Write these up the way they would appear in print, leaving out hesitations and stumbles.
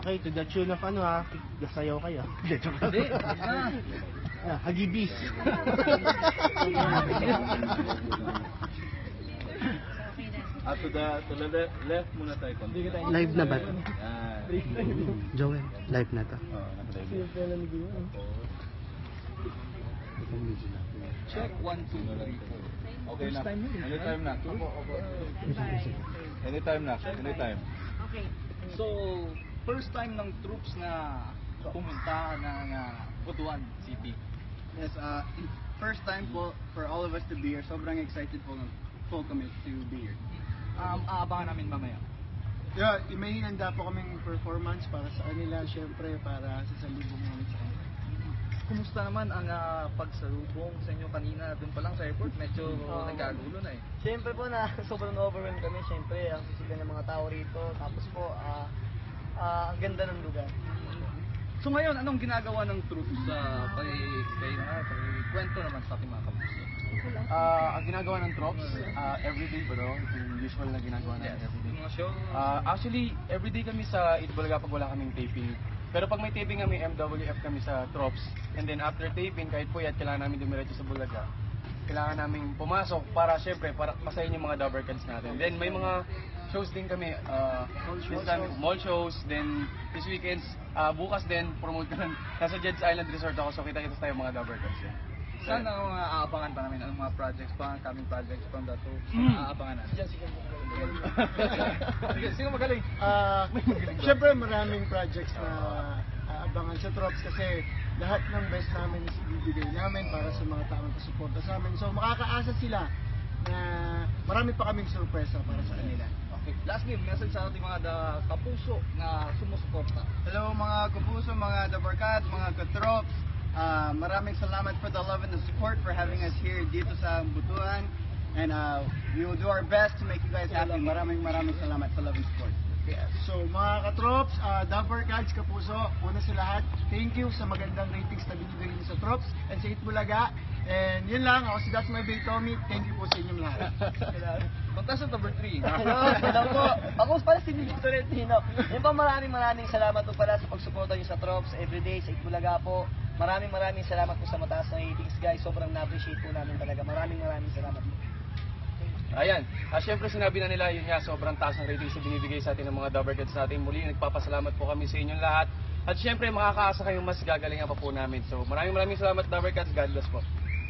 Okay, to the tune of ano ha, gasayaw kayo. Hindi, Hagibis. To the left muna tayo. Live na ba ito? Joel, live na to. check 1, 2, 3, 4. Okay na. Anytime na. Anytime na. Anytime. Okay. So, first time ng troops na pumunta ng Butuan City. Yes, first time po for all of us to be here. Sobrang excited po kami to be here. Aabangan namin mamaya. Yeah, may hinanda po kaming performance para sa kanila, syempre para sa salubong namin sa kanila. Kumusta naman ang pagsalubong sa inyo kanina doon pa lang sa airport? Medyo nagkagulo na eh. Siyempre po na sobrang overwhelmed kami. Siyempre, ang sisigan ng mga tao rito. Tapos po, ang ganda ng lugar. So ngayon, anong ginagawa ng troops kay kwento naman sa ating mga kapuso? Ang ginagawa ng troops, everyday bro, yung usual na ginagawa natin everyday. Mga show? Actually, everyday kami sa Itbulaga pag wala kaming taping. Pero pag may taping kami, MWF kami sa Trops. And then after taping, kahit puyat, kailangan namin dumiretso sa Bulaga. Kailangan namin pumasok para syempre, para pasayin yung mga Dabber Cats natin. Then may mga shows din kami, mall shows, then this weekends, bukas din, promote ko nasa Jed's Island Resort ako, so kita-kita tayo mga Dabber Cats. Saan ang mga aabangan pa namin? Anong mga projects pa, coming projects from the troops? Aabangan natin. Sige, sino magaling? Syempre maraming projects na aabangan sa Trops kasi lahat ng best namin is ibibigay namin para sa mga taong suporta sa amin. So makakaasa sila na marami pa kaming sorpresa para sa kanila. Okay. Lastly, message sa ating mga kapuso na sumusuporta. Hello mga kapuso, mga Dabarkat, mga katrops. Maraming salamat for the love and the support for having us here dito sa Butuan. And we will do our best to make you guys happy. Maraming salamat sa love and support. So mga katrops, Dabber Cats, kapuso, una sa lahat, thank you sa magandang ratings na binibigay niyo sa Trops and sa Itbulaga. And yun lang, ako si That's My Bay Tommy, thank you po sa inyong lahat. Contestant number 3. Hello po. Ako pala si Victor Tino. Yan po, maraming salamat po pala sa pagsuporta niyo sa Trops everyday sa Itbulaga po. Maraming salamat po sa mataas na ratings guys. Sobrang na-appreciate po namin talaga. Maraming salamat po. Ayan, syempre sinabi na nila yun nga, sobrang taas ng ratings na binibigay sa atin ng mga Dabber Cats natin. Muli, nagpapasalamat po kami sa inyong lahat. At syempre, makakaasa kayong mas gagalingan pa po namin. So, maraming salamat Dabber Cats. God bless po.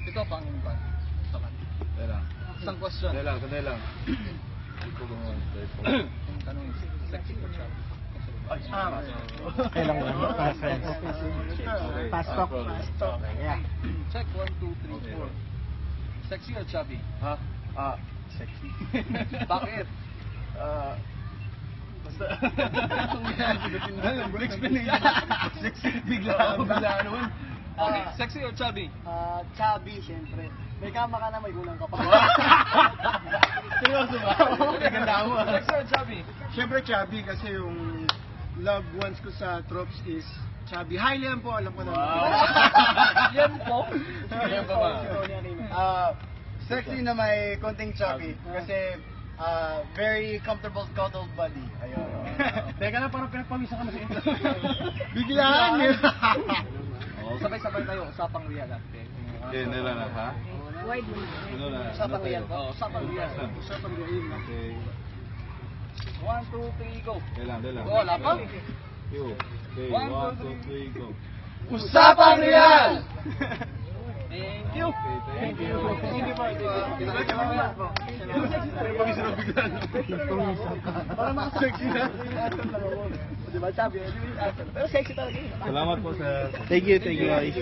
Ito pang Dahil lang. isang question. Dahil lang. Yung tanong is, sexy or chubby? Kailang Pass talk. Yeah. Check 1, 2, 3, 4. Sexy or chubby? Sexy. Bakit? Basta. Explanation. Sexy. Bigla naman. Okay, sexy or chubby? Chubby, siyempre. May kama ka na, may gulang ka pa. Seryoso ba? Maganda mo. Sexy or chubby? Syempre chubby kasi yung loved ones ko sa Trops is chubby. Hi Liam po, alam ko na. Yan po. Yan pa ba? Sexy na may konting chubby kasi very comfortable cuddled body. Ayun. Teka na, parang pinagpawisan ka na sa intro. Biglaan yun. Sabay-sabay tayo, usapang real at Okay, nila na ha? Wide mo. Usapang real po. Usapang real. Usapang real. Okay. 1, 2, 3, go. Dahil lang. Wala pa? Yo. Okay, 1, 2, 3, go. Usapang Real! Thank you. Okay, thank you. Pinagpawisan na bigla. Para sexy na. Diba, chubby? Pero sexy talaga yun. Salamat po sa... Thank you, guys.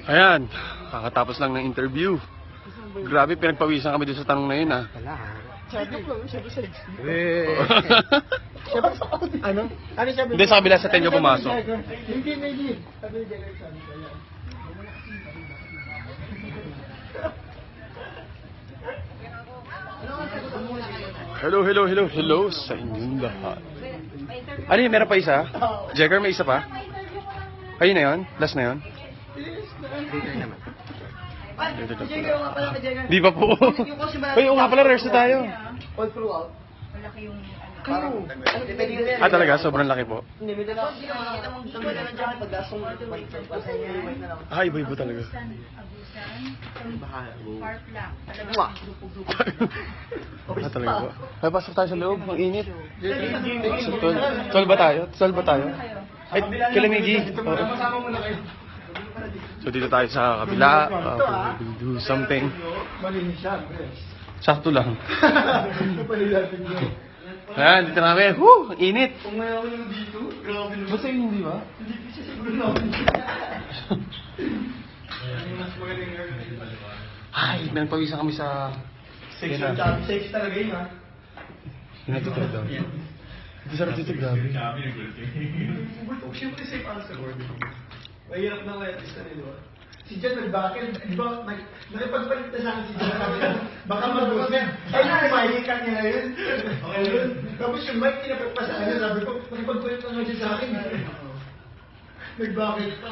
Ayan, kakatapos lang ng interview. Grabe, pinagpawisan kami doon sa tanong na yun, ha? Chubby lang, siyempre sexy. Ano? Ano siya? Hindi, sa kabila sa tenyo pumasok. Hindi. Sabi ni Jagger, sabi ko yan. Hello sa inyong lahat. Ano yun, meron pa isa? Jagger, may isa pa? Ayun na yun? Last na yun? Ay, si Jagger nga pala, Jagger. Di pa po. Yung kasi malaki- Uy, oo nga pala, rehearse na tayo. All throughout. Malaki yung Parang, ano, depende yun yan. Ah, talaga? Sobrang laki po. Hindi, may dala. Kita mo, sabi na lang dyan, pagdasong white na lang. Ah, iba-iba talaga. abusan, spark lang. Talaga Mwah. grupo-grupo. Ah, talaga po. Ay, pasok tayo sa loob. Ang init. So, tol ba tayo? Tol ba tayo? Ay, kilamigi. Oo. So, dito tayo sa kabila. We'll do something. Sakto lang. Ayan, dito na kami. Woo! Ang init. Kung may ako yung dito, grabe naman. Basta yun, hindi ba? Hindi ko siya siguro namin. Mas magaling yun. Ay, nagpawisan kami sa... Sexual job. Sex talaga yun, ha? Hinatutulog daw. Ito sarap dito, grabe. Siyempre safe answer. Mahirap na kaya artista nila. Si Jan nagbakil, di ba, nakipagpalit na sa akin si Jan. Baka mag-boss niya. Ay, naimahikan niya na yun. Okay yun. Tapos yung mic, kinapagpasa niya. Sabi ko, nakipagpalit na siya sa akin. Nagbakil pa.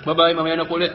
Bye-bye, mamaya na po ulit.